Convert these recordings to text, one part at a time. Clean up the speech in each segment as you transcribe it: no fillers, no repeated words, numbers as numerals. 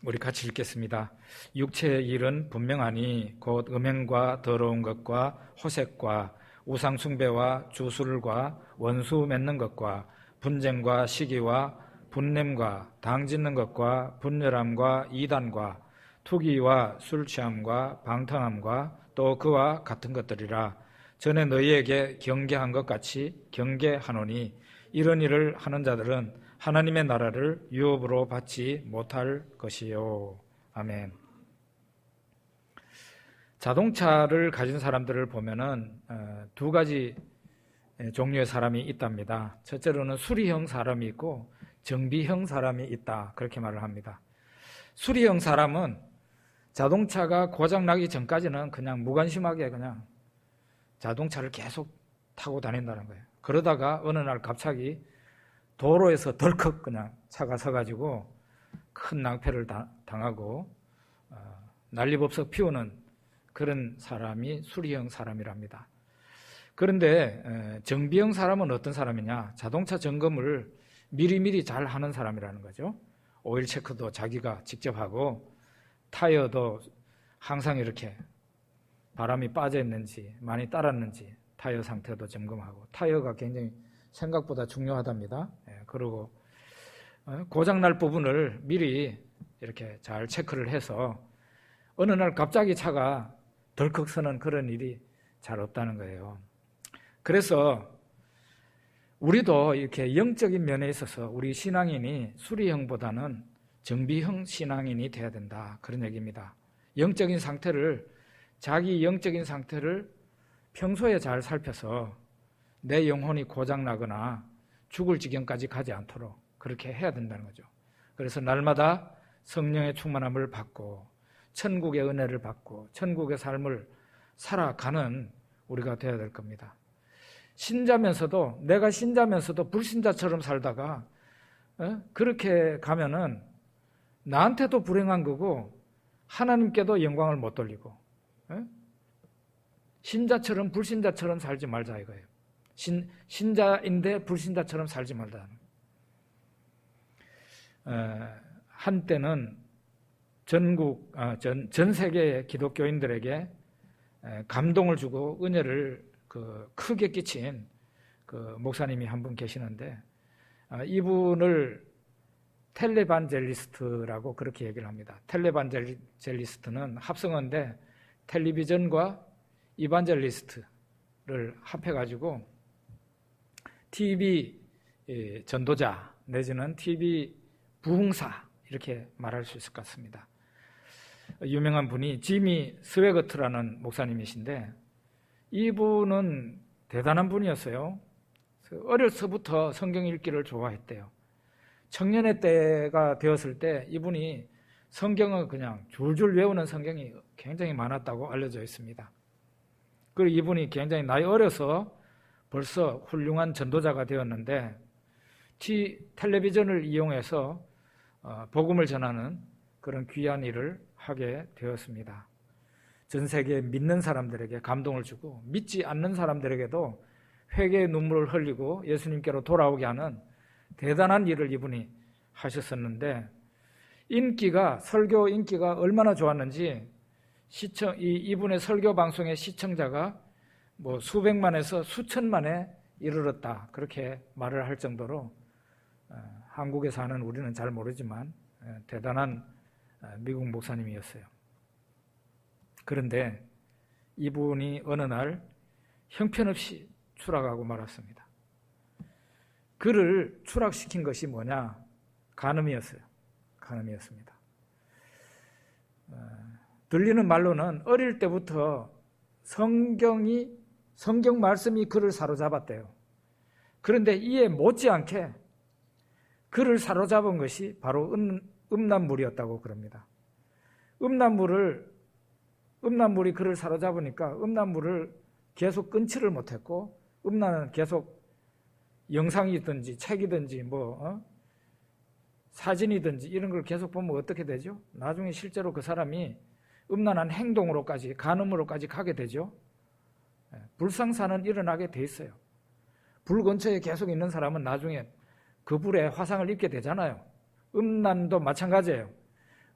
우리 같이 읽겠습니다. 육체의 일은 분명하니 곧 음행과 더러운 것과 호색과 우상 숭배와 주술과 원수 맺는 것과 분쟁과 시기와 분냄과 당 짓는 것과 분열함과 이단과 투기와 술 취함과 방탕함과 또 그와 같은 것들이라. 전에 너희에게 경계한 것 같이 경계하노니 이런 일을 하는 자들은 하나님의 나라를 유업으로 받지 못할 것이요. 아멘. 자동차를 가진 사람들을 보면은 두 가지 종류의 사람이 있답니다. 첫째로는 수리형 사람이 있고 정비형 사람이 있다, 그렇게 말을 합니다. 수리형 사람은 자동차가 고장나기 전까지는 그냥 무관심하게 그냥 자동차를 계속 타고 다닌다는 거예요. 그러다가 어느 날 갑자기 도로에서 덜컥 그냥 차가 서가지고 큰 낭패를 당하고 난리법석 피우는 그런 사람이 수리형 사람이랍니다. 그런데 정비형 사람은 어떤 사람이냐? 자동차 점검을 미리미리 잘 하는 사람이라는 거죠. 오일 체크도 자기가 직접 하고 타이어도 항상 이렇게 바람이 빠져 있는지 많이 따랐는지 타이어 상태도 점검하고, 타이어가 굉장히 생각보다 중요하답니다. 그리고 고장날 부분을 미리 이렇게 잘 체크를 해서 어느 날 갑자기 차가 덜컥 서는 그런 일이 잘 없다는 거예요. 그래서 우리도 이렇게 영적인 면에 있어서 우리 신앙인이 수리형보다는 정비형 신앙인이 돼야 된다, 그런 얘기입니다. 영적인 상태를, 자기 영적인 상태를 평소에 잘 살펴서 내 영혼이 고장나거나 죽을 지경까지 가지 않도록 그렇게 해야 된다는 거죠. 그래서 날마다 성령의 충만함을 받고 천국의 은혜를 받고 천국의 삶을 살아가는 우리가 되어야 될 겁니다. 신자면서도, 내가 신자면서도 불신자처럼 살다가 그렇게 가면은 나한테도 불행한 거고 하나님께도 영광을 못 돌리고, 신자처럼 불신자처럼 살지 말자 이거예요. 신자인데 불신자처럼 살지 말자. 한때는 전 세계의 기독교인들에게 감동을 주고 은혜를 크게 끼친 목사님이 한 분 계시는데, 이분을 텔레반젤리스트라고 그렇게 얘기를 합니다. 텔레반젤리스트는 합성어인데 텔레비전과 이반젤리스트를 합해가지고 TV 전도자 내지는 TV 부흥사, 이렇게 말할 수 있을 것 같습니다. 유명한 분이 지미 스웨거트라는 목사님이신데, 이분은 대단한 분이었어요. 어려서부터 성경 읽기를 좋아했대요. 청년의 때가 되었을 때 이분이 성경을 그냥 줄줄 외우는 성경이 굉장히 많았다고 알려져 있습니다. 그리고 이분이 굉장히 나이 어려서 벌써 훌륭한 전도자가 되었는데 텔레비전을 이용해서 복음을 전하는 그런 귀한 일을 하게 되었습니다. 전 세계 믿는 사람들에게 감동을 주고 믿지 않는 사람들에게도 회개의 눈물을 흘리고 예수님께로 돌아오게 하는 대단한 일을 이분이 하셨었는데, 설교 인기가 얼마나 좋았는지 이분의 설교 방송의 시청자가 수백만에서 수천만에 이르렀다, 그렇게 말을 할 정도로 한국에 사는 우리는 잘 모르지만 대단한 미국 목사님이었어요. 그런데 이분이 어느 날 형편없이 추락하고 말았습니다. 그를 추락시킨 것이 뭐냐? 간음이었어요. 간음이었습니다. 들리는 말로는 어릴 때부터 성경 말씀이 그를 사로잡았대요. 그런데 이에 못지않게 그를 사로잡은 것이 바로 음란물이었다고 그럽니다. 음란물이 그를 사로잡으니까 음란물을 계속 끊지를 못했고, 음란은 계속 영상이든지 책이든지 사진이든지 이런 걸 계속 보면 어떻게 되죠? 나중에 실제로 그 사람이 음란한 행동으로까지, 간음으로까지 가게 되죠. 불상사는 일어나게 돼 있어요. 불 근처에 계속 있는 사람은 나중에 그 불에 화상을 입게 되잖아요. 음란도 마찬가지예요.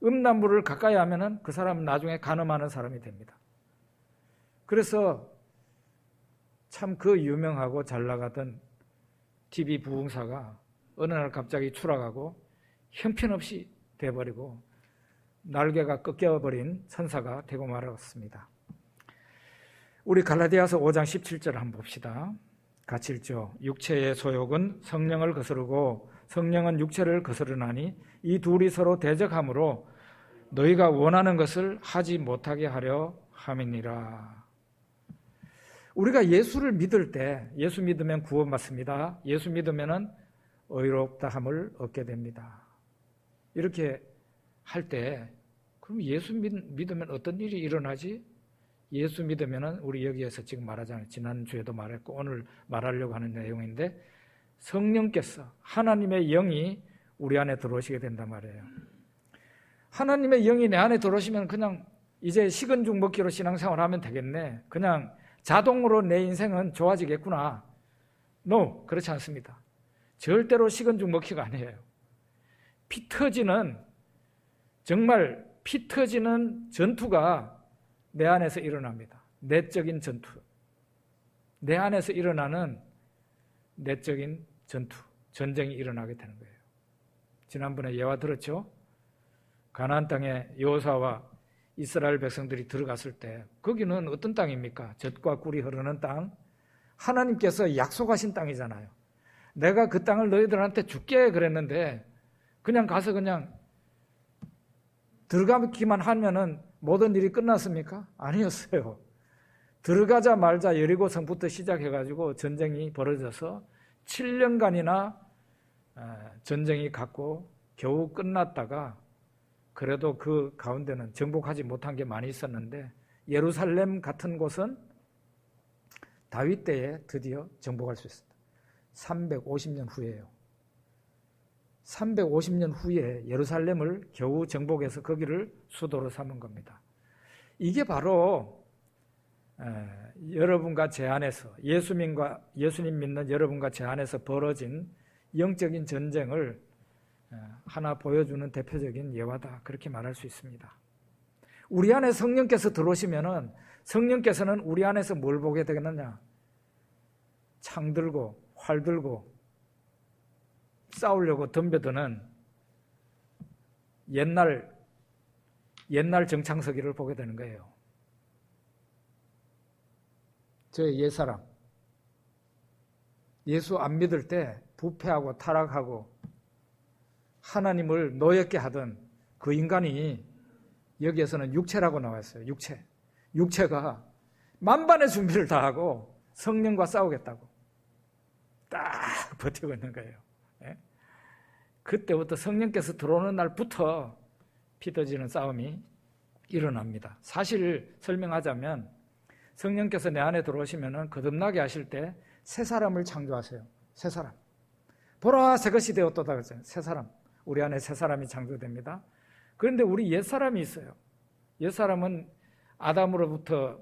음란물을 가까이 하면은 그 사람은 나중에 간음하는 사람이 됩니다. 그래서 참 그 유명하고 잘 나가던 TV 부흥사가 어느 날 갑자기 추락하고 형편없이 돼버리고 날개가 꺾여버린 천사가 되고 말았습니다. 우리 갈라디아서 5장 17절 한번 봅시다. 같이 읽죠. 육체의 소욕은 성령을 거스르고 성령은 육체를 거스르나니 이 둘이 서로 대적하므로 너희가 원하는 것을 하지 못하게 하려 함이니라. 우리가 예수를 믿을 때, 예수 믿으면 구원받습니다. 예수 믿으면 의롭다함을 얻게 됩니다. 이렇게 할 때 그럼 예수 믿으면 어떤 일이 일어나지? 예수 믿으면 우리 여기에서 지금 말하잖아요. 지난주에도 말했고 오늘 말하려고 하는 내용인데 성령께서 하나님의 영이 우리 안에 들어오시게 된단 말이에요. 하나님의 영이 내 안에 들어오시면 그냥 이제 식은 죽 먹기로 신앙생활 하면 되겠네. 그냥 자동으로 내 인생은 좋아지겠구나. No, 그렇지 않습니다. 절대로 식은 죽 먹기가 아니에요. 피 터지는, 정말 피 터지는 전투가 내 안에서 일어납니다. 내적인 전투. 내 안에서 일어나는 내적인 전투, 전쟁이 일어나게 되는 거예요. 지난번에 예화 들었죠? 가나안 땅에 여호수아와 이스라엘 백성들이 들어갔을 때 거기는 어떤 땅입니까? 젖과 꿀이 흐르는 땅. 하나님께서 약속하신 땅이잖아요. 내가 그 땅을 너희들한테 줄게 그랬는데 그냥 가서 그냥 들어가기만 하면은 모든 일이 끝났습니까? 아니었어요. 들어가자마자 여리고 성부터 시작해가지고 전쟁이 벌어져서 7년간이나 전쟁이 갔고 겨우 끝났다가 그래도 그 가운데는 정복하지 못한 게 많이 있었는데 예루살렘 같은 곳은 다윗 때에 드디어 정복할 수 있었다. 350년 후에요. 350년 후에 예루살렘을 겨우 정복해서 거기를 수도로 삼은 겁니다. 이게 바로 여러분과 제 안에서 예수님 믿는 여러분과 제 안에서 벌어진 영적인 전쟁을 하나 보여주는 대표적인 예화다. 그렇게 말할 수 있습니다. 우리 안에 성령께서 들어오시면은 성령께서는 우리 안에서 뭘 보게 되겠느냐? 창 들고 활 들고 싸우려고 덤벼드는 옛날 정창석이를 보게 되는 거예요. 저의 옛사람, 예수 안 믿을 때 부패하고 타락하고 하나님을 노엽게 하던 그 인간이 여기에서는 육체라고 나와 있어요. 육체가 만반의 준비를 다 하고 성령과 싸우겠다고 딱 버티고 있는 거예요. 그때부터 성령께서 들어오는 날부터 피 터지는 싸움이 일어납니다. 사실 설명하자면 성령께서 내 안에 들어오시면 거듭나게 하실 때 새 사람을 창조하세요. 새 사람. 보라 새 것이 되었도다 그랬잖아요. 새 사람. 우리 안에 새 사람이 창조됩니다. 그런데 우리 옛 사람이 있어요. 옛 사람은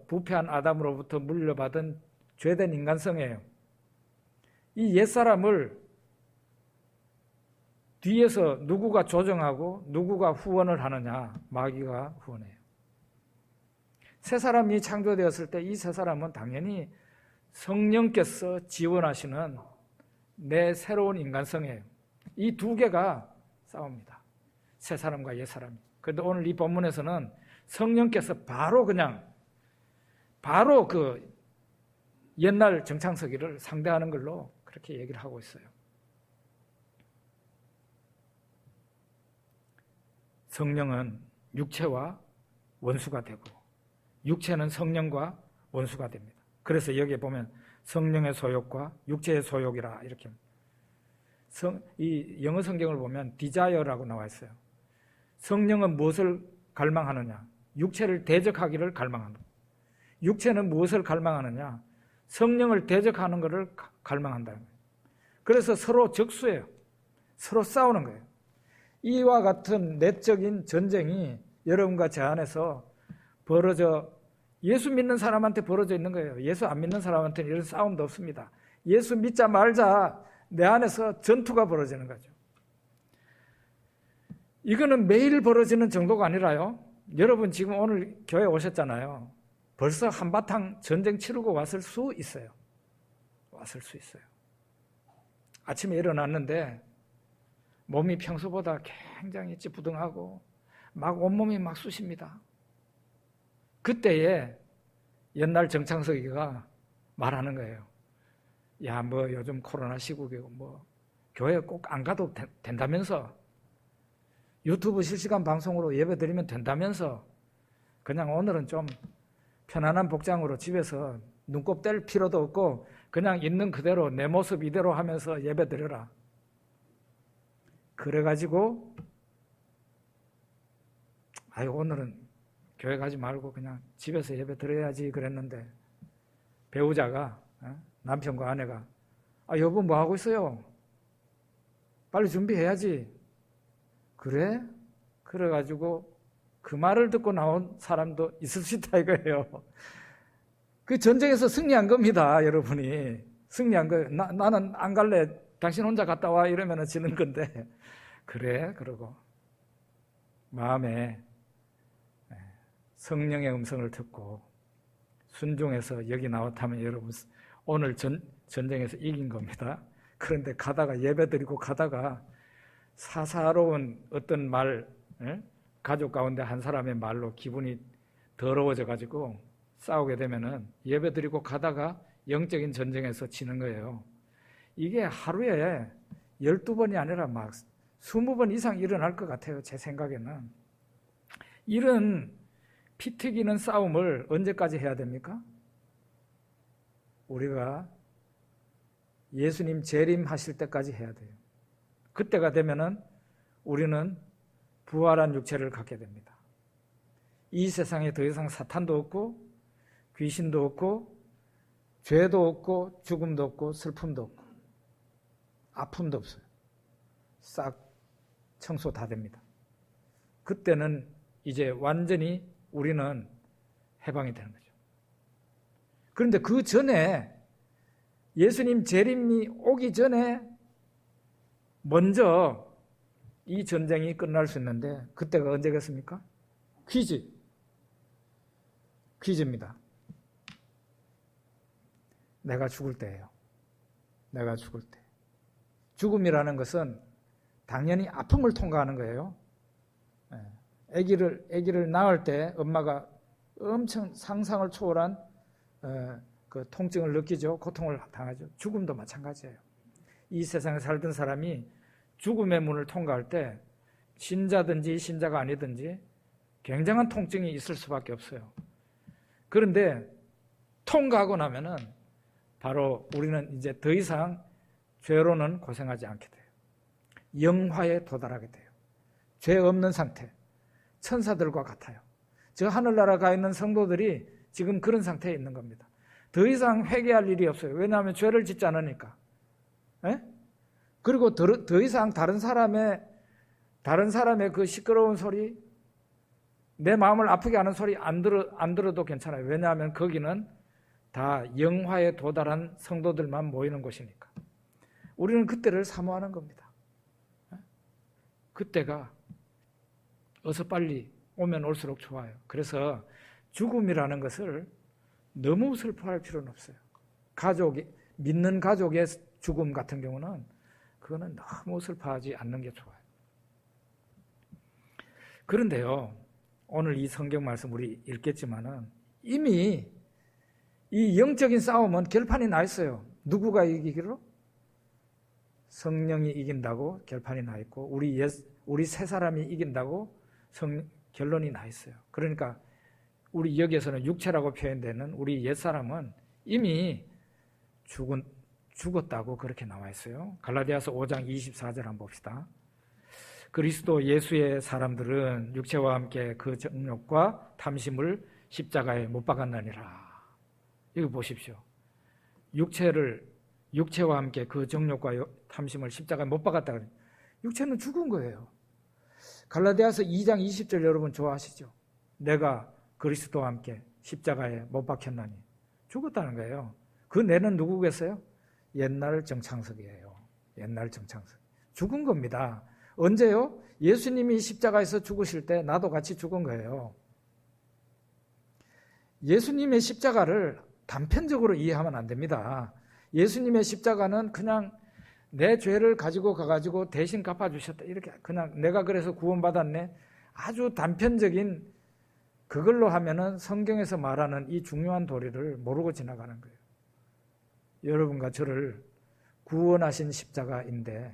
부패한 아담으로부터 물려받은 죄된 인간성이에요. 이 옛 사람을 뒤에서 누구가 조정하고 누구가 후원을 하느냐? 마귀가 후원해요. 새 사람이 창조되었을 때 이 새 사람은 당연히 성령께서 지원하시는 내 새로운 인간성이에요. 이 두 개가 싸웁니다. 새 사람과 옛 사람이. 그런데 오늘 이 본문에서는 성령께서 바로 그 옛날 정창석이를 상대하는 걸로 그렇게 얘기를 하고 있어요. 성령은 육체와 원수가 되고 육체는 성령과 원수가 됩니다. 그래서 여기에 보면 성령의 소욕과 육체의 소욕이라 이렇게 이 영어 성경을 보면 desire라고 나와 있어요. 성령은 무엇을 갈망하느냐? 육체를 대적하기를 갈망한다. 육체는 무엇을 갈망하느냐? 성령을 대적하는 것을 갈망한다. 그래서 서로 적수예요. 서로 싸우는 거예요. 이와 같은 내적인 전쟁이 여러분과 제 안에서 예수 믿는 사람한테 벌어져 있는 거예요. 예수 안 믿는 사람한테는 이런 싸움도 없습니다. 예수 믿자 말자 내 안에서 전투가 벌어지는 거죠. 이거는 매일 벌어지는 정도가 아니라요. 여러분 지금 오늘 교회 오셨잖아요. 벌써 한바탕 전쟁 치르고 왔을 수 있어요. 왔을 수 있어요. 아침에 일어났는데 몸이 평소보다 굉장히 찌뿌둥하고 막 온몸이 막 쑤십니다. 그때에 옛날 정창석이가 말하는 거예요. 야, 뭐 요즘 코로나 시국이고 뭐 교회 꼭 안 가도 된다면서, 유튜브 실시간 방송으로 예배 드리면 된다면서, 그냥 오늘은 좀 편안한 복장으로 집에서 눈곱 뗄 필요도 없고 그냥 있는 그대로 내 모습 이대로 하면서 예배 드려라. 그래가지고 아유 오늘은 교회 가지 말고 그냥 집에서 예배 드려야지 그랬는데, 배우자가, 남편과 아내가 여보 뭐 하고 있어요? 빨리 준비해야지. 그래? 그래가지고 그 말을 듣고 나온 사람도 있을 수 있다 이거예요. 그 전쟁에서 승리한 겁니다. 여러분이 승리한 거예요. 나는 안 갈래, 당신 혼자 갔다 와 이러면 지는 건데, 그래? 그러고 마음에 성령의 음성을 듣고 순종해서 여기 나왔다면 여러분 오늘 전쟁에서 이긴 겁니다. 그런데 가다가 예배드리고 가다가 사사로운 어떤 말, 가족 가운데 한 사람의 말로 기분이 더러워져 가지고 싸우게 되면은 예배드리고 가다가 영적인 전쟁에서 지는 거예요. 이게 하루에 12번이 아니라 막 20번 이상 일어날 것 같아요. 제 생각에는. 이런 피 튀기는 싸움을 언제까지 해야 됩니까? 우리가 예수님 재림하실 때까지 해야 돼요. 그때가 되면은 우리는 부활한 육체를 갖게 됩니다. 이 세상에 더 이상 사탄도 없고 귀신도 없고 죄도 없고 죽음도 없고 슬픔도 없고 아픔도 없어요. 싹 청소 다 됩니다. 그때는 이제 완전히 우리는 해방이 되는 거죠. 그런데 그 전에 예수님 재림이 오기 전에 먼저 이 전쟁이 끝날 수 있는데, 그때가 언제겠습니까? 퀴즈입니다. 내가 죽을 때예요. 내가 죽을 때. 죽음이라는 것은 당연히 아픔을 통과하는 거예요. 아기를 낳을 때 엄마가 엄청 상상을 초월한 그 통증을 느끼죠. 고통을 당하죠. 죽음도 마찬가지예요. 이 세상에 살던 사람이 죽음의 문을 통과할 때 신자든지 신자가 아니든지 굉장한 통증이 있을 수밖에 없어요. 그런데 통과하고 나면은 바로 우리는 이제 더 이상 죄로는 고생하지 않게 돼요. 영화에 도달하게 돼요. 죄 없는 상태, 천사들과 같아요. 저 하늘나라 가 있는 성도들이 지금 그런 상태에 있는 겁니다. 더 이상 회개할 일이 없어요. 왜냐하면 죄를 짓지 않으니까. 그리고 더 이상 다른 사람의 그 시끄러운 소리, 내 마음을 아프게 하는 소리 안 들어도 괜찮아요. 왜냐하면 거기는 다 영화에 도달한 성도들만 모이는 곳이니까. 우리는 그때를 사모하는 겁니다. 그때가 어서 빨리 오면 올수록 좋아요. 그래서 죽음이라는 것을 너무 슬퍼할 필요는 없어요. 믿는 가족의 죽음 같은 경우는 그거는 너무 슬퍼하지 않는 게 좋아요. 그런데요, 오늘 이 성경 말씀 우리 읽겠지만은 이미 이 영적인 싸움은 결판이 나 있어요. 누구가 이기기로? 성령이 이긴다고 결판이 나 있고, 우리 세 사람이 이긴다고 결론이 나 있어요. 그러니까 우리 여기에서는 육체라고 표현되는 우리 옛사람은 이미 죽었다고 그렇게 나와 있어요. 갈라디아서 5장 24절 한번 봅시다. 그리스도 예수의 사람들은 육체와 함께 그 정욕과 탐심을 십자가에 못 박았느니라. 이거 보십시오. 육체와 함께 그 정욕과 탐심을 십자가에 못 박았다. 육체는 죽은 거예요. 갈라디아서 2장 20절 여러분 좋아하시죠? 내가 그리스도와 함께 십자가에 못 박혔나니. 죽었다는 거예요. 그 내는 누구겠어요? 옛날 정창석이에요. 옛날 정창석. 죽은 겁니다. 언제요? 예수님이 십자가에서 죽으실 때 나도 같이 죽은 거예요. 예수님의 십자가를 단편적으로 이해하면 안 됩니다. 예수님의 십자가는 그냥 내 죄를 가지고 가가지고 대신 갚아주셨다. 이렇게 그냥 내가 그래서 구원받았네. 아주 단편적인 그걸로 하면은 성경에서 말하는 이 중요한 도리를 모르고 지나가는 거예요. 여러분과 저를 구원하신 십자가인데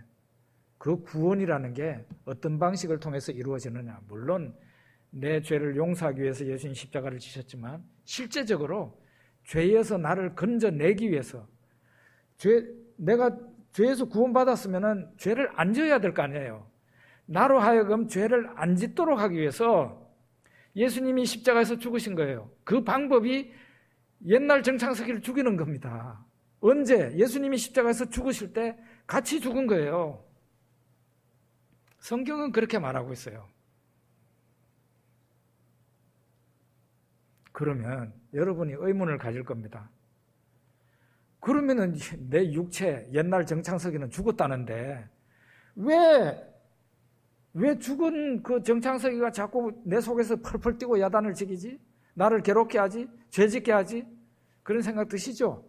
그 구원이라는 게 어떤 방식을 통해서 이루어지느냐. 물론 내 죄를 용서하기 위해서 예수님 십자가를 지셨지만 실제적으로 죄에서 나를 건져내기 위해서 내가 죄에서 구원받았으면 죄를 안 지어야 될 거 아니에요. 나로 하여금 죄를 안 짓도록 하기 위해서 예수님이 십자가에서 죽으신 거예요. 그 방법이 옛날 정창석이를 죽이는 겁니다. 언제? 예수님이 십자가에서 죽으실 때 같이 죽은 거예요. 성경은 그렇게 말하고 있어요. 그러면 여러분이 의문을 가질 겁니다. 그러면은 내 육체, 옛날 정창석이는 죽었다는데 왜 죽은 그 정창석이가 자꾸 내 속에서 펄펄 뛰고 야단을 지기지? 나를 괴롭게 하지? 죄짓게 하지? 그런 생각 드시죠?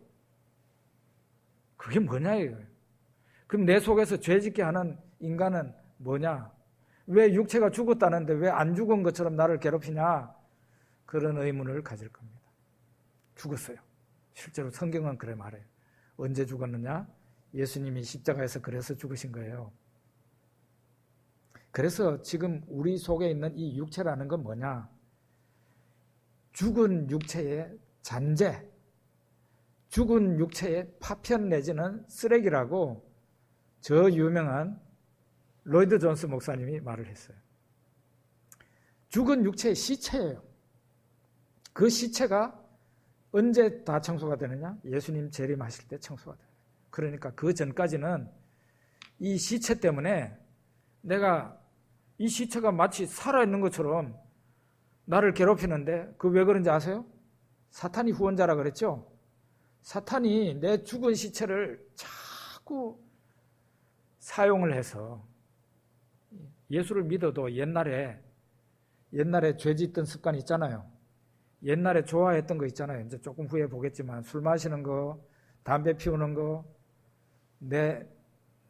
그게 뭐냐 이거예요. 그럼 내 속에서 죄짓게 하는 인간은 뭐냐? 왜 육체가 죽었다는데 왜 안 죽은 것처럼 나를 괴롭히냐? 그런 의문을 가질 겁니다. 죽었어요. 실제로 성경은 그래 말해요. 언제 죽었느냐? 예수님이 십자가에서 그래서 죽으신 거예요. 그래서 지금 우리 속에 있는 이 육체라는 건 뭐냐? 죽은 육체의 잔재, 죽은 육체의 파편 내지는 쓰레기라고 저 유명한 로이드 존스 목사님이 말을 했어요. 죽은 육체의 시체예요. 그 시체가 언제 다 청소가 되느냐? 예수님 재림하실 때 청소가 돼요. 그러니까 그 전까지는 이 시체 때문에 내가 이 시체가 마치 살아있는 것처럼 나를 괴롭히는데 그 왜 그런지 아세요? 사탄이 후원자라 그랬죠? 사탄이 내 죽은 시체를 자꾸 사용을 해서 예수를 믿어도 옛날에 죄 짓던 습관이 있잖아요. 옛날에 좋아했던 거 있잖아요. 이제 조금 후에 보겠지만 술 마시는 거, 담배 피우는 거, 내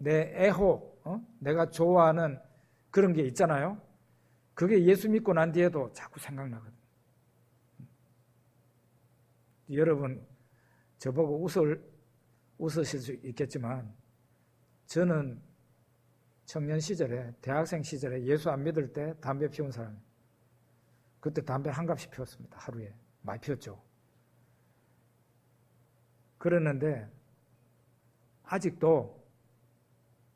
애호, 내가 좋아하는 그런 게 있잖아요. 그게 예수 믿고 난 뒤에도 자꾸 생각나거든요. 여러분 저보고 웃으실 수 있겠지만 저는 청년 시절에 대학생 시절에 예수 안 믿을 때 담배 피운 사람이에요. 그때 담배 한 갑씩 피웠습니다. 하루에. 많이 피웠죠. 그랬는데 아직도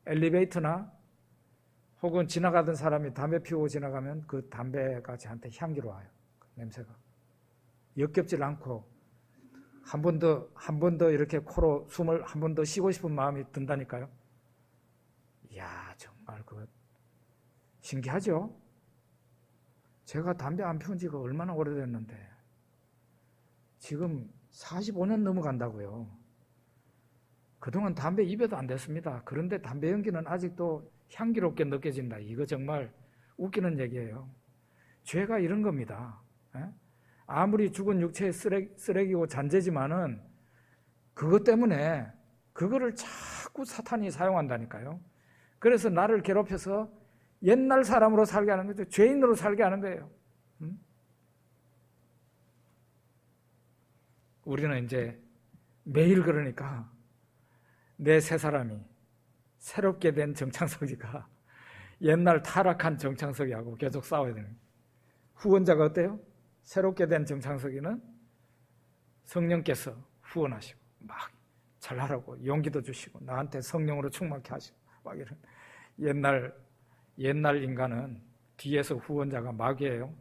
엘리베이터나 혹은 지나가던 사람이 담배 피우고 지나가면 그 담배가 저한테 향기로 와요. 그 냄새가. 역겹질 않고 한 번 더 이렇게 코로 숨을 한 번 더 쉬고 싶은 마음이 든다니까요. 이야, 정말 신기하죠? 제가 담배 안 피운 지가 얼마나 오래됐는데 지금 45년 넘어간다고요. 그동안 담배 입에도 안 댔습니다. 그런데 담배 연기는 아직도 향기롭게 느껴진다. 이거 정말 웃기는 얘기예요. 죄가 이런 겁니다. 아무리 죽은 육체의 쓰레기고 잔재지만은 그것 때문에 그거를 자꾸 사탄이 사용한다니까요. 그래서 나를 괴롭혀서 옛날 사람으로 살게 하는 거죠. 죄인으로 살게 하는 거예요. 우리는 이제 매일 그러니까 내 새 사람이 새롭게 된 정창석이가 옛날 타락한 정창석이하고 계속 싸워야 되는 거예요. 후원자가 어때요? 새롭게 된 정창석이는 성령께서 후원하시고 막 잘하라고 용기도 주시고 나한테 성령으로 충만케 하시고 막 이런 옛날 인간은 뒤에서 후원자가 마귀예요.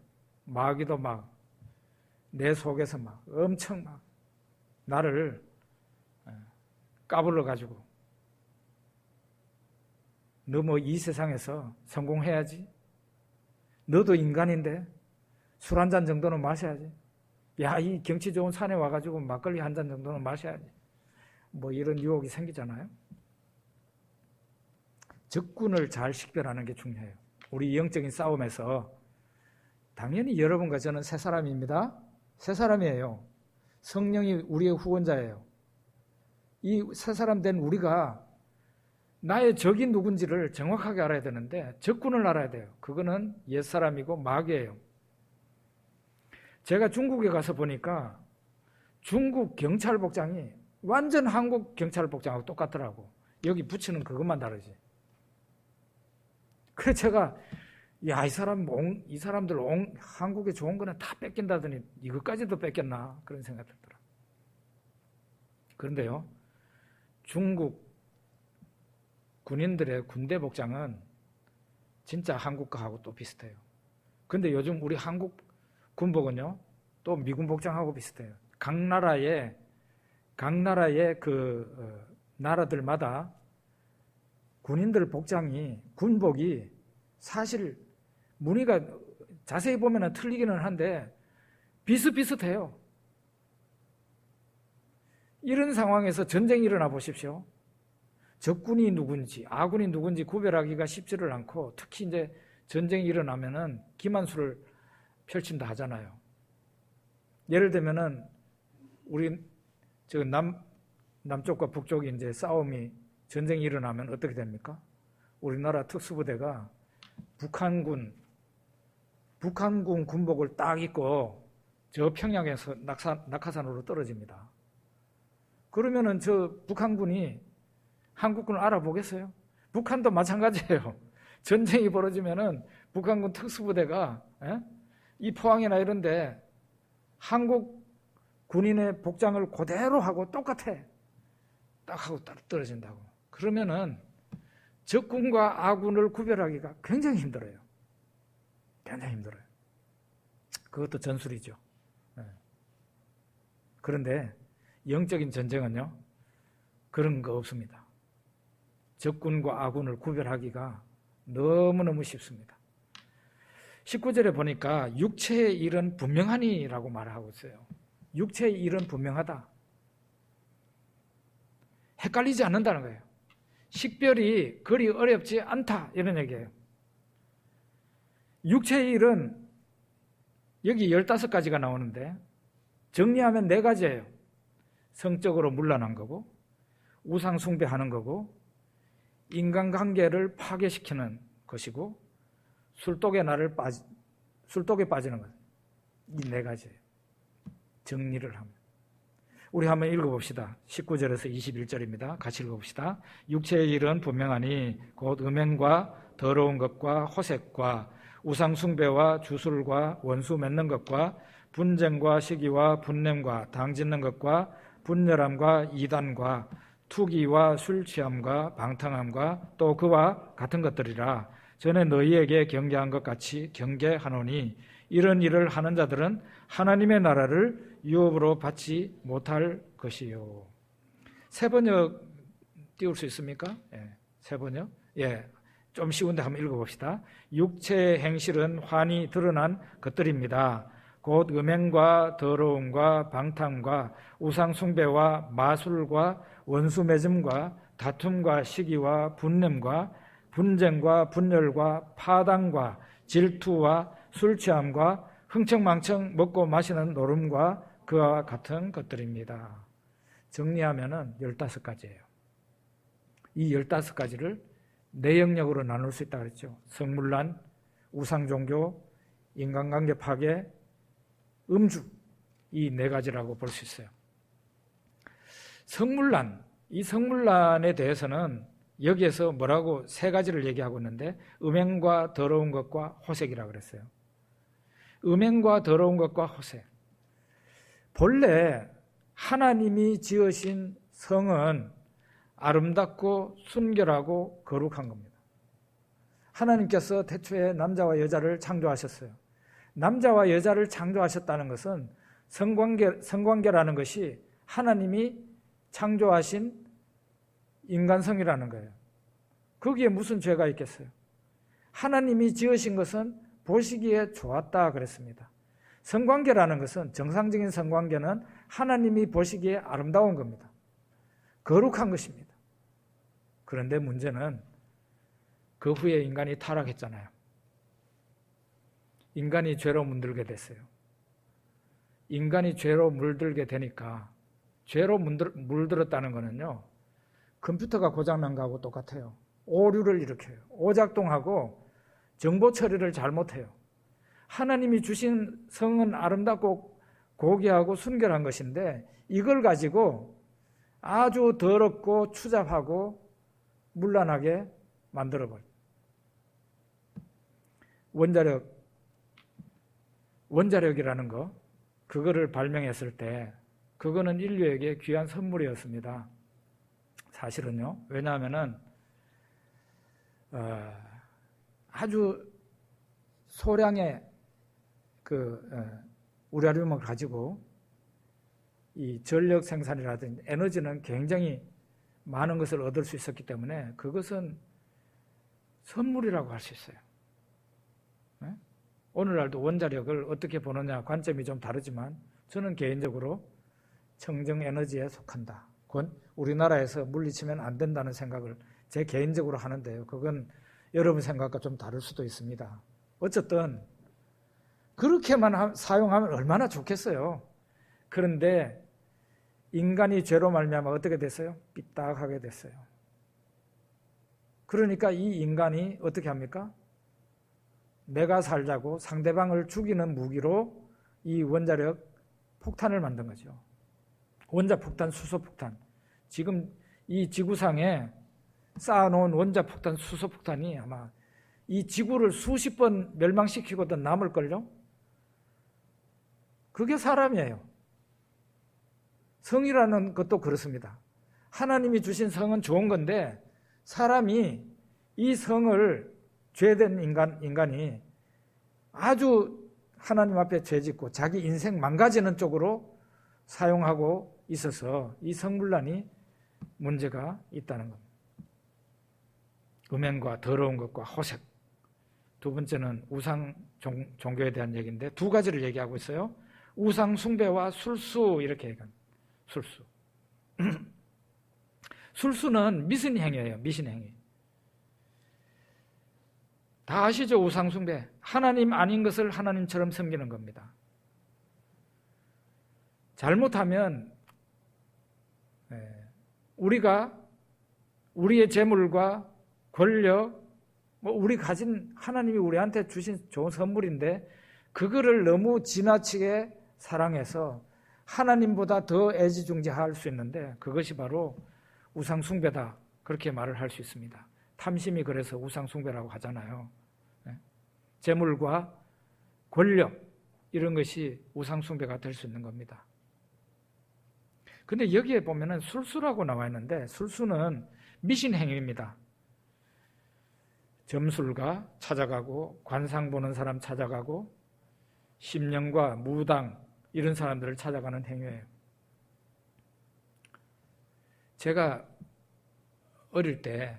마귀도 막 내 속에서 막 엄청 막 나를 까불러 가지고 너 뭐 이 세상에서 성공해야지. 너도 인간인데 술 한 잔 정도는 마셔야지. 야, 이 경치 좋은 산에 와가지고 막걸리 한 잔 정도는 마셔야지. 뭐 이런 유혹이 생기잖아요. 적군을 잘 식별하는 게 중요해요. 우리 영적인 싸움에서 당연히 여러분과 저는 새 사람입니다. 새 사람이에요. 성령이 우리의 후원자예요. 이 새 사람 된 우리가 나의 적이 누군지를 정확하게 알아야 되는데 적군을 알아야 돼요. 그거는 옛사람이고 마귀예요. 제가 중국에 가서 보니까 중국 경찰 복장이 완전 한국 경찰 복장하고 똑같더라고. 여기 붙이는 그것만 다르지. 그래서 제가 이 사람들 한국에 좋은 거는 다 뺏긴다더니 이것까지도 뺏겼나 그런 생각이 들더라. 그런데요, 중국 군인들의 군대 복장은 진짜 한국과하고 또 비슷해요. 근데 요즘 우리 한국 군복은요, 또 미군 복장하고 비슷해요. 각 나라의 나라들마다 군인들 복장이, 군복이 사실 무늬가 자세히 보면 틀리기는 한데 비슷비슷해요. 이런 상황에서 전쟁이 일어나 보십시오. 적군이 누군지, 아군이 누군지 구별하기가 쉽지를 않고, 특히 이제 전쟁이 일어나면은 기만수를 펼친다 하잖아요. 예를 들면은 우리 남쪽과 북쪽이 이제 싸움이, 전쟁이 일어나면 어떻게 됩니까? 우리나라 특수부대가 북한군 군복을 딱 입고 저 평양에서 낙하산으로 떨어집니다. 그러면은 저 북한군이 한국군을 알아보겠어요? 북한도 마찬가지예요. 전쟁이 벌어지면은 북한군 특수부대가 이 포항이나 이런데 한국 군인의 복장을 그대로 하고 똑같아. 딱 하고 떨어진다고. 그러면은 적군과 아군을 구별하기가 굉장히 힘들어요. 굉장히 힘들어요. 그것도 전술이죠. 그런데 영적인 전쟁은요, 그런 거 없습니다. 적군과 아군을 구별하기가 너무너무 쉽습니다. 19절에 보니까 육체의 일은 분명하니라고 말하고 있어요. 육체의 일은 분명하다. 헷갈리지 않는다는 거예요. 식별이 그리 어렵지 않다, 이런 얘기예요. 육체의 일은 여기 15가지가 나오는데 정리하면 4가지예요. 성적으로 문란한 거고, 우상 숭배하는 거고, 인간관계를 파괴시키는 것이고, 술독에 빠지는 것. 이 4가지예요. 정리를 하면. 우리 한번 읽어봅시다. 19절에서 21절입니다. 같이 읽어봅시다. 육체의 일은 분명하니 곧 음행과 더러운 것과 호색과 우상 숭배와 주술과 원수 맺는 것과 분쟁과 시기와 분냄과 당짓는 것과 분열함과 이단과 투기와 술 취함과 방탕함과 또 그와 같은 것들이라. 전에 너희에게 경계한 것 같이 경계하노니 이런 일을 하는 자들은 하나님의 나라를 유업으로 받지 못할 것이요. 새 번역 띄울 수 있습니까? 새 번역. 좀 쉬운데 한번 읽어봅시다. 육체의 행실은 환히 드러난 것들입니다. 곧 음행과 더러움과 방탕과 우상 숭배와 마술과 원수 맺음과 다툼과 시기와 분냄과 분쟁과 분열과 파당과 질투와 술 취함과 흥청망청 먹고 마시는 노름과 그와 같은 것들입니다. 정리하면은 15가지예요. 이 15가지를 4영역으로 나눌 수 있다고 그랬죠. 성문란, 우상종교, 인간관계 파괴, 음주, 이 4가지라고 볼 수 있어요. 성문란, 이 성문란에 대해서는 여기에서 뭐라고 3가지를 얘기하고 있는데 음행과 더러운 것과 호색이라고 그랬어요. 음행과 더러운 것과 호색. 본래 하나님이 지으신 성은 아름답고 순결하고 거룩한 겁니다. 하나님께서 태초에 남자와 여자를 창조하셨어요. 남자와 여자를 창조하셨다는 것은 성관계라는 것이 하나님이 창조하신 인간성이라는 거예요. 거기에 무슨 죄가 있겠어요? 하나님이 지으신 것은 보시기에 좋았다 그랬습니다. 성관계라는 것은, 정상적인 성관계는 하나님이 보시기에 아름다운 겁니다. 거룩한 것입니다. 그런데 문제는 그 후에 인간이 타락했잖아요. 인간이 죄로 물들게 됐어요. 인간이 죄로 물들게 되니까 죄로 물들었다는 거는요, 컴퓨터가 고장난 거하고 똑같아요. 오류를 일으켜요. 오작동하고 정보 처리를 잘못해요. 하나님이 주신 성은 아름답고 고귀하고 순결한 것인데 이걸 가지고 아주 더럽고 추잡하고 문란하게 만들어버려요. 원자력이라는 거, 그거를 발명했을 때 그거는 인류에게 귀한 선물이었습니다. 사실은요. 왜냐하면은 아주 소량의 우라늄을 가지고 이 전력 생산이라든지 에너지는 굉장히 많은 것을 얻을 수 있었기 때문에 그것은 선물이라고 할 수 있어요. 네? 오늘날도 원자력을 어떻게 보느냐 관점이 좀 다르지만 저는 개인적으로 청정 에너지에 속한다. 그건 우리나라에서 물리치면 안 된다는 생각을 제 개인적으로 하는데요. 그건 여러분 생각과 좀 다를 수도 있습니다. 어쨌든 그렇게만 사용하면 얼마나 좋겠어요. 그런데 인간이 죄로 말미암아 어떻게 됐어요? 삐딱하게 됐어요. 그러니까 이 인간이 어떻게 합니까? 내가 살자고 상대방을 죽이는 무기로 이 원자력 폭탄을 만든 거죠. 원자폭탄, 수소폭탄. 지금 이 지구상에 쌓아놓은 원자폭탄, 수소폭탄이 아마 이 지구를 수십 번 멸망시키고도 남을걸요? 그게 사람이에요. 성이라는 것도 그렇습니다. 하나님이 주신 성은 좋은 건데 사람이 이 성을 죄된 인간이 아주 하나님 앞에 죄짓고 자기 인생 망가지는 쪽으로 사용하고 있어서 이 성문란이 문제가 있다는 겁니다. 음행과 더러운 것과 호색. 두 번째는 우상 종교에 대한 얘기인데 두 가지를 얘기하고 있어요. 우상 숭배와 술수 이렇게 얘기합니다. 술수. 술수는 미신행위예요. 미신행위. 다 아시죠? 우상 숭배. 하나님 아닌 것을 하나님처럼 섬기는 겁니다. 잘못하면 우리가 우리의 재물과 권력, 우리 가진 하나님이 우리한테 주신 좋은 선물인데 그거를 너무 지나치게 사랑해서 하나님보다 더 애지중지할 수 있는데 그것이 바로 우상 숭배다. 그렇게 말을 할 수 있습니다. 탐심이 그래서 우상 숭배라고 하잖아요. 재물과 권력 이런 것이 우상 숭배가 될 수 있는 겁니다. 근데 여기에 보면은 술수라고 나와 있는데 술수는 미신 행위입니다. 점술가 찾아가고 관상 보는 사람 찾아가고 심령과 무당 이런 사람들을 찾아가는 행위예요. 제가 어릴 때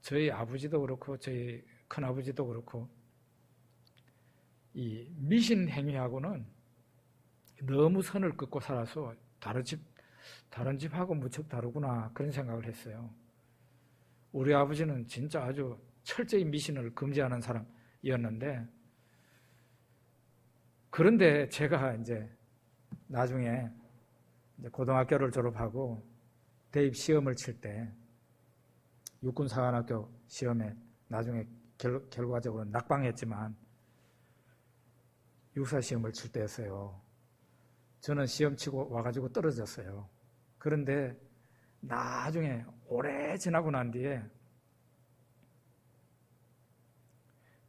저희 아버지도 그렇고 저희 큰아버지도 그렇고 이 미신 행위하고는 너무 선을 긋고 살아서 다른 집하고 무척 다르구나 그런 생각을 했어요. 우리 아버지는 진짜 아주 철저히 미신을 금지하는 사람이었는데 그런데 제가 이제 나중에 이제 고등학교를 졸업하고 대입 시험을 칠 때 육군사관학교 시험에 나중에 결과적으로 낙방했지만 육사 시험을 칠 때였어요. 저는 시험 치고 와가지고 떨어졌어요. 그런데 나중에 오래 지나고 난 뒤에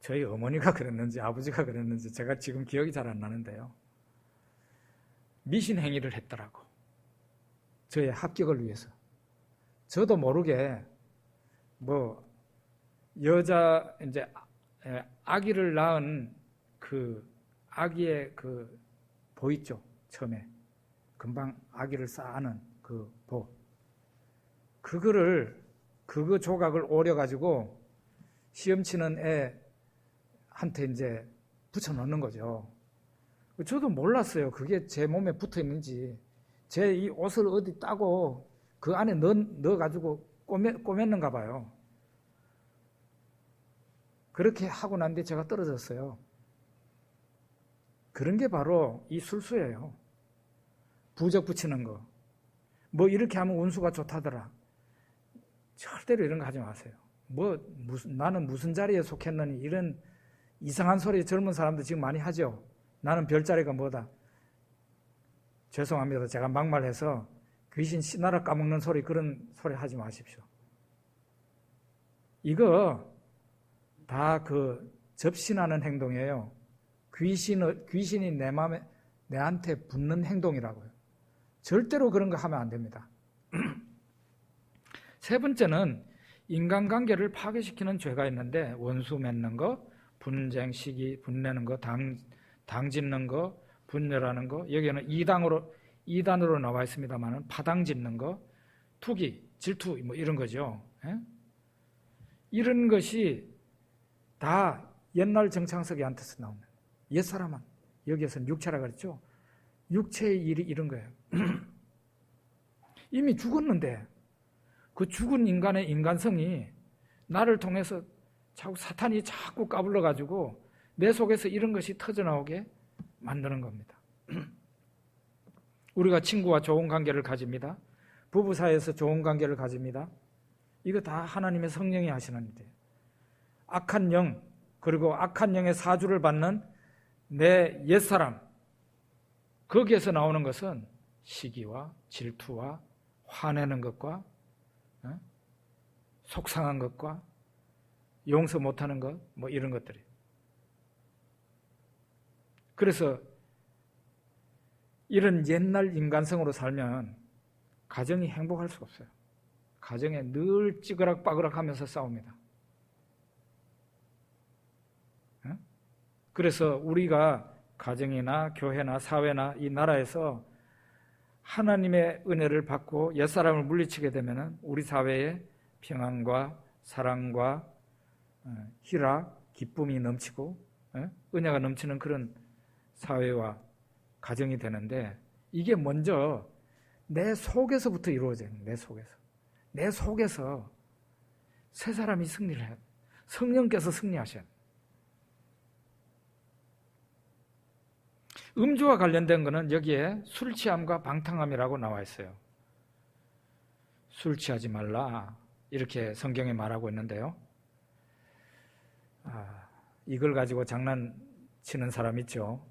저희 어머니가 그랬는지 아버지가 그랬는지 제가 지금 기억이 잘 안 나는데요. 미신 행위를 했더라고. 저의 합격을 위해서. 저도 모르게 여자 이제 아기를 낳은 그 아기의 그 보 있죠. 처음에 금방 아기를 쌓는 그 보. 그거 조각을 오려가지고 시험 치는 애한테 이제 붙여 넣는 거죠. 저도 몰랐어요. 그게 제 몸에 붙어 있는지. 제 이 옷을 어디 따고 그 안에 넣어가지고 꼬맸는가 봐요. 그렇게 하고 난 뒤에 제가 떨어졌어요. 그런 게 바로 이 술수예요. 부적 붙이는 거. 뭐 이렇게 하면 운수가 좋다더라. 절대로 이런 거 하지 마세요. 나는 무슨 자리에 속했느니 이런 이상한 소리 젊은 사람들 지금 많이 하죠. 나는 별자리가 뭐다. 죄송합니다. 제가 막말해서 귀신 씨나라 까먹는 소리 그런 소리 하지 마십시오. 이거 다 접신하는 행동이에요. 귀신이 내한테 붙는 행동이라고요. 절대로 그런 거 하면 안 됩니다. 세 번째는 인간관계를 파괴시키는 죄가 있는데 원수 맺는 거, 분쟁, 시기, 분내는 거, 당 짓는 거, 분열하는 거, 여기에는 이단으로 나와 있습니다만 파당 짓는 거, 투기, 질투 뭐 이런 거죠. 예? 이런 것이 다 옛날 정창석이한테서 나오는 옛사람은 여기에서는 육체라 그랬죠. 육체의 일이 이런 거예요. 이미 죽었는데 그 죽은 인간의 인간성이 나를 통해서 사탄이 자꾸 까불러가지고 내 속에서 이런 것이 터져나오게 만드는 겁니다. 우리가 친구와 좋은 관계를 가집니다. 부부 사이에서 좋은 관계를 가집니다. 이거 다 하나님의 성령이 하시는 일이에요. 악한 영, 그리고 악한 영의 사주를 받는 내 옛사람, 거기에서 나오는 것은 시기와 질투와 화내는 것과 속상한 것과 용서 못하는 것, 뭐 이런 것들이에요. 그래서 이런 옛날 인간성으로 살면 가정이 행복할 수가 없어요. 가정에 늘 찌그락빠그락 하면서 싸웁니다. 그래서 우리가 가정이나 교회나 사회나 이 나라에서 하나님의 은혜를 받고 옛사람을 물리치게 되면 우리 사회에 평안과 사랑과 희락, 기쁨이 넘치고 은혜가 넘치는 그런 사회와 가정이 되는데 이게 먼저 내 속에서부터 이루어져요. 내 속에서 새 사람이 승리를 해요. 성령께서 승리하셔요. 음주와 관련된 것은 여기에 술 취함과 방탕함이라고 나와 있어요. 술 취하지 말라 이렇게 성경에 말하고 있는데요. 이걸 가지고 장난치는 사람 있죠.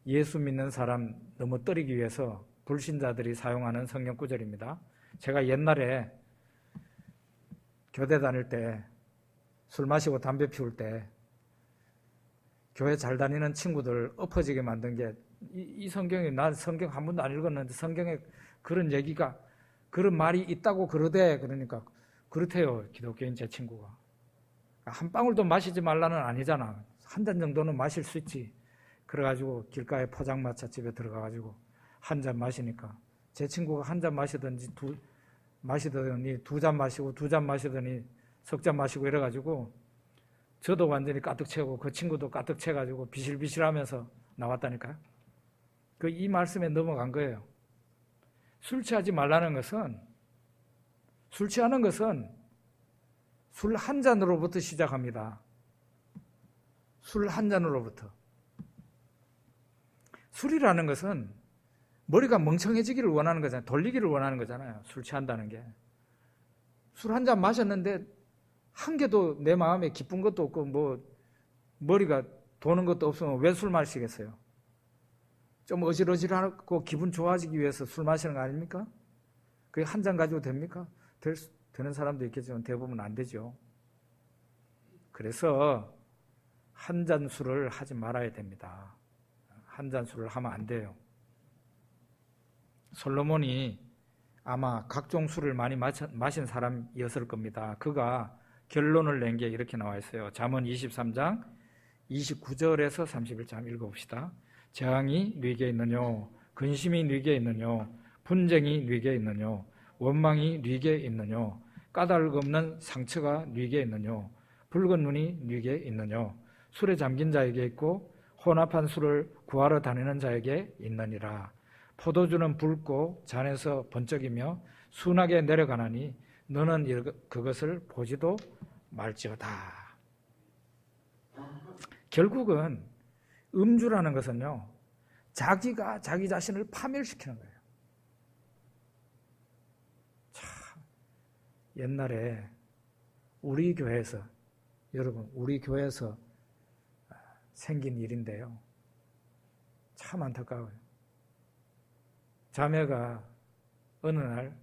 예수 믿는 사람 넘어뜨리기 위해서 불신자들이 사용하는 성경 구절입니다. 제가 옛날에 교대 다닐 때 술 마시고 담배 피울 때 교회 잘 다니는 친구들 엎어지게 만든 게 이 성경이, 난 성경 한 번도 안 읽었는데 성경에 그런 얘기가, 그런 말이 있다고 그러대. 그러니까 그렇대요. 기독교인 제 친구가. 한 방울도 마시지 말라는 아니잖아. 한 잔 정도는 마실 수 있지. 그래가지고 길가에 포장마차 집에 들어가가지고 한 잔 마시니까 제 친구가 한 잔 마시더니 두 잔 마시고 두 잔 마시더니 석 잔 마시고 이래가지고 저도 완전히 가득 채우고 그 친구도 가득 채가지고 비실비실하면서 나왔다니까요. 이 말씀에 넘어간 거예요. 술 취하지 말라는 것은, 술 취하는 것은 술 한 잔으로부터 시작합니다. 술 한 잔으로부터. 술이라는 것은 머리가 멍청해지기를 원하는 거잖아요. 돌리기를 원하는 거잖아요. 술 취한다는 게. 술 한 잔 마셨는데 한 개도 내 마음에 기쁜 것도 없고 뭐 머리가 도는 것도 없으면 왜 술 마시겠어요? 좀 어질어질하고 기분 좋아지기 위해서 술 마시는 거 아닙니까? 그게 한 잔 가지고 됩니까? 되는 사람도 있겠지만 대부분 안 되죠. 그래서 한 잔 술을 하지 말아야 됩니다. 한 잔 술을 하면 안 돼요. 솔로몬이 아마 각종 술을 많이 마신 사람이었을 겁니다. 그가 결론을 낸 게 이렇게 나와 있어요. 잠언 23장 29절에서 31장 읽어봅시다. 재앙이 네게 있느뇨, 근심이 네게 있느뇨, 분쟁이 네게 있느뇨, 원망이 네게 있느뇨, 까닭 없는 상처가 네게 있느뇨, 붉은 눈이 네게 있느뇨, 술에 잠긴 자에게 있고 혼합한 술을 구하러 다니는 자에게 있느니라. 포도주는 붉고 잔에서 번쩍이며 순하게 내려가나니 너는 그것을 보지도 말지어다. 결국은 음주라는 것은요, 자기가 자기 자신을 파멸시키는 거예요. 참, 옛날에 우리 교회에서, 여러분, 우리 교회에서 생긴 일인데요. 참 안타까워요. 자매가 어느 날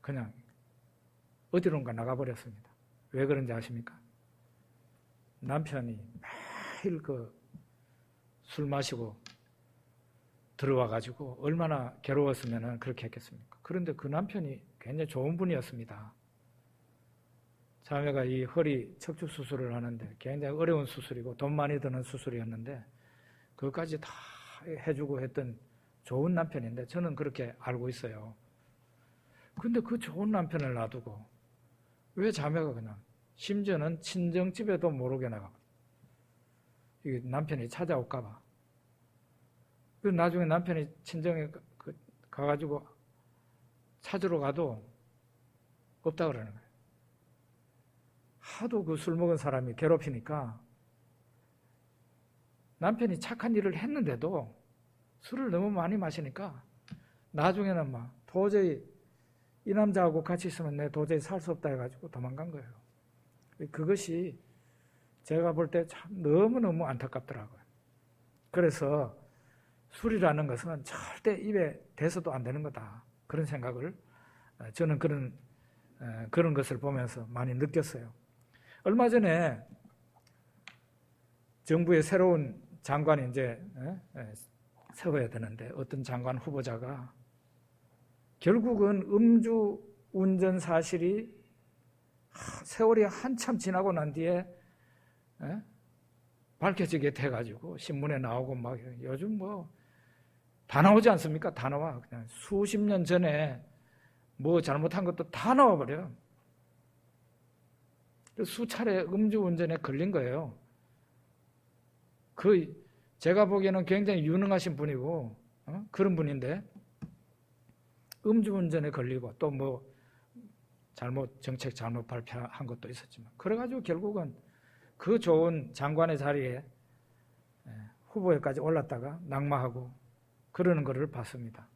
그냥 어디론가 나가버렸습니다. 왜 그런지 아십니까? 남편이 매일 술 마시고 들어와가지고 얼마나 괴로웠으면 그렇게 했겠습니까? 그런데 그 남편이 굉장히 좋은 분이었습니다. 자매가 이 허리 척추 수술을 하는데 굉장히 어려운 수술이고 돈 많이 드는 수술이었는데 그것까지 다 해주고 했던 좋은 남편인데 저는 그렇게 알고 있어요. 근데 그 좋은 남편을 놔두고 왜 자매가 그냥 심지어는 친정집에도 모르게 나가고 이게 남편이 찾아올까 봐. 그 나중에 남편이 친정에 가가지고 찾으러 가도 없다 그러는 거예요. 하도 그 술 먹은 사람이 괴롭히니까 남편이 착한 일을 했는데도 술을 너무 많이 마시니까 나중에는 막 도저히 이 남자하고 같이 있으면 내 도저히 살 수 없다 해가지고 도망간 거예요. 그것이 제가 볼 때 참 너무너무 안타깝더라고요. 그래서 술이라는 것은 절대 입에 대서도 안 되는 거다. 그런 생각을 저는 그런 것을 보면서 많이 느꼈어요. 얼마 전에 정부의 새로운 장관이 이제 세워야 되는데 어떤 장관 후보자가 결국은 음주 운전 사실이 세월이 한참 지나고 난 뒤에 밝혀지게 돼가지고 신문에 나오고 막 요즘 뭐 다 나오지 않습니까? 다 나와. 그냥 수십 년 전에 뭐 잘못한 것도 다 나와버려요. 수차례 음주운전에 걸린 거예요. 제가 보기에는 굉장히 유능하신 분이고 그런 분인데 음주운전에 걸리고 또 뭐 정책 잘못 발표한 것도 있었지만 그래가지고 결국은 그 좋은 장관의 자리에 후보에까지 올랐다가 낙마하고 그러는 것을 봤습니다.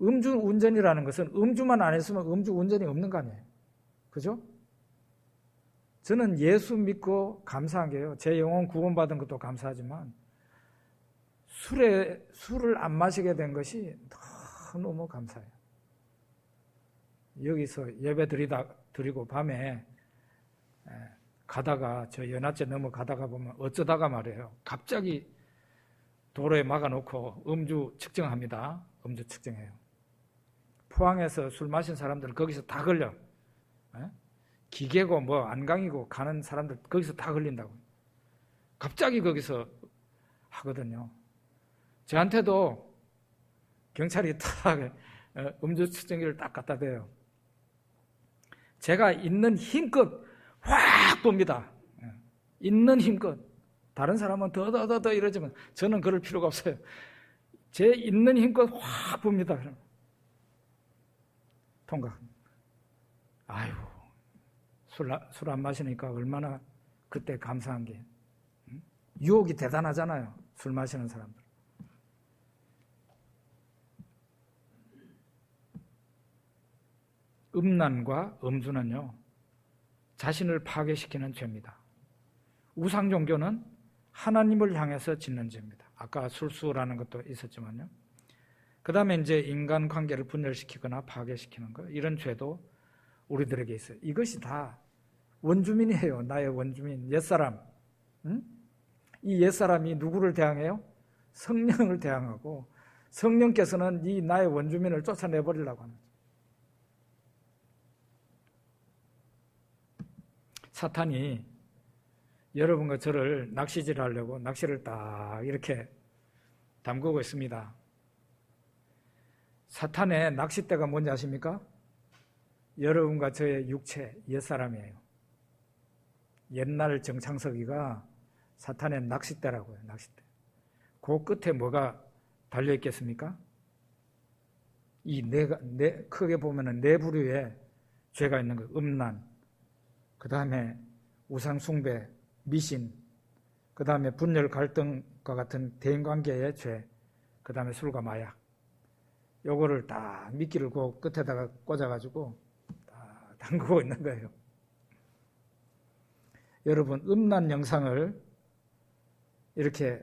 음주운전이라는 것은 음주만 안 했으면 음주운전이 없는 거 아니에요. 그죠? 저는 예수 믿고 감사한 게요. 제 영혼 구원받은 것도 감사하지만 술을 안 마시게 된 것이 너무 감사해요. 여기서 예배 드리고 밤에 가다가 저 연화제 넘어가다가 보면 어쩌다가 말이에요. 갑자기 도로에 막아놓고 음주 측정합니다. 음주 측정해요. 포항에서 술 마신 사람들 거기서 다 걸려. 기계고 뭐 안강이고 가는 사람들 거기서 다 걸린다고. 갑자기 거기서 하거든요. 저한테도 경찰이 딱 음주 측정기를 딱 갖다 대요. 제가 있는 힘껏 확 봅니다. 있는 힘껏. 다른 사람은 더 이러지만 저는 그럴 필요가 없어요. 제 있는 힘껏 확 봅니다. 통과. 아유, 술 안 마시니까 얼마나 그때 감사한 게. 유혹이 대단하잖아요. 술 마시는 사람들. 음란과 음주는요, 자신을 파괴시키는 죄입니다. 우상 종교는 하나님을 향해서 짓는 죄입니다. 아까 술수라는 것도 있었지만요. 그 다음에 이제 인간관계를 분열시키거나 파괴시키는 것, 이런 죄도 우리들에게 있어요. 이것이 다 원주민이에요. 나의 원주민, 옛사람. 이 옛사람이 누구를 대항해요? 성령을 대항하고 성령께서는 이 나의 원주민을 쫓아내버리려고 하는 거죠. 사탄이 여러분과 저를 낚시질 하려고 낚시를 딱 이렇게 담그고 있습니다. 사탄의 낚싯대가 뭔지 아십니까? 여러분과 저의 육체, 옛사람이에요. 옛날 정창석이가 사탄의 낚싯대라고요. 낚싯대. 그 끝에 뭐가 달려있겠습니까? 크게 보면은 네 부류의 죄가 있는 거예요. 음란, 그 다음에 우상숭배, 미신, 그 다음에 분열 갈등과 같은 대인관계의 죄, 그 다음에 술과 마약, 요거를 다 미끼를 그 끝에다가 꽂아가지고 다 담그고 있는 거예요. 여러분, 음란 영상을 이렇게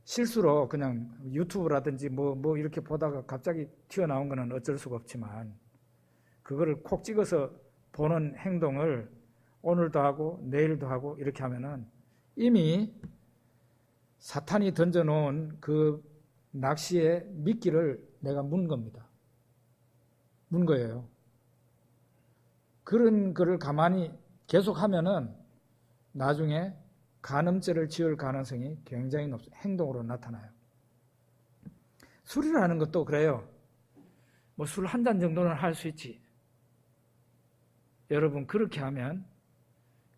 실수로 그냥 유튜브라든지 뭐 이렇게 보다가 갑자기 튀어나온 거는 어쩔 수가 없지만, 그거를 콕 찍어서 보는 행동을 오늘도 하고 내일도 하고 이렇게 하면은 이미 사탄이 던져놓은 그 낚시의 미끼를 내가 문 겁니다. 문 거예요. 그런 거를 가만히 계속하면은 나중에 간음죄를 지을 가능성이 굉장히 높습니다. 행동으로 나타나요. 술이라는 것도 그래요. 뭐 술 한 잔 정도는 할 수 있지. 여러분, 그렇게 하면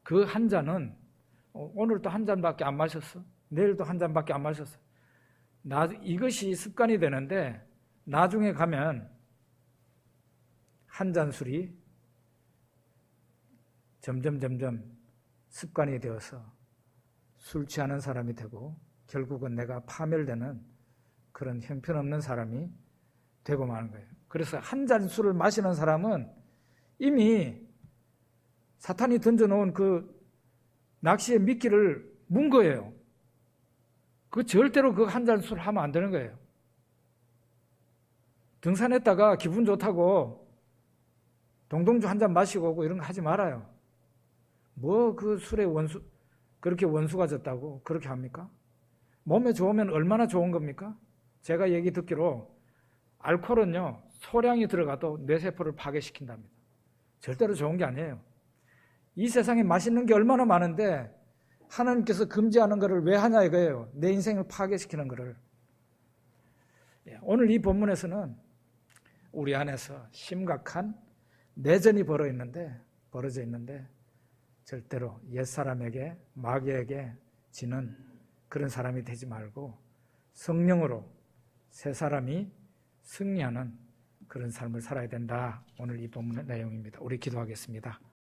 그 한 잔은 오늘도 한 잔밖에 안 마셨어. 내일도 한 잔밖에 안 마셨어. 이것이 습관이 되는데 나중에 가면 한 잔 술이 점점 습관이 되어서 술 취하는 사람이 되고 결국은 내가 파멸되는 그런 형편없는 사람이 되고 마는 거예요. 그래서 한 잔 술을 마시는 사람은 이미 사탄이 던져놓은 그 낚시의 미끼를 문 거예요. 그 절대로 그 한 잔 술 하면 안 되는 거예요. 등산했다가 기분 좋다고 동동주 한 잔 마시고 오고 이런 거 하지 말아요. 뭐 그 술에 그렇게 원수가 졌다고 그렇게 합니까? 몸에 좋으면 얼마나 좋은 겁니까? 제가 얘기 듣기로 알코올은요, 소량이 들어가도 뇌세포를 파괴시킨답니다. 절대로 좋은 게 아니에요. 이 세상에 맛있는 게 얼마나 많은데 하나님께서 금지하는 것을 왜 하냐 이거예요. 내 인생을 파괴시키는 것을. 오늘 이 본문에서는 우리 안에서 심각한 내전이 벌어져 있는데 절대로 옛사람에게, 마귀에게 지는 그런 사람이 되지 말고 성령으로 새 사람이 승리하는 그런 삶을 살아야 된다. 오늘 이 본문의 내용입니다. 우리 기도하겠습니다.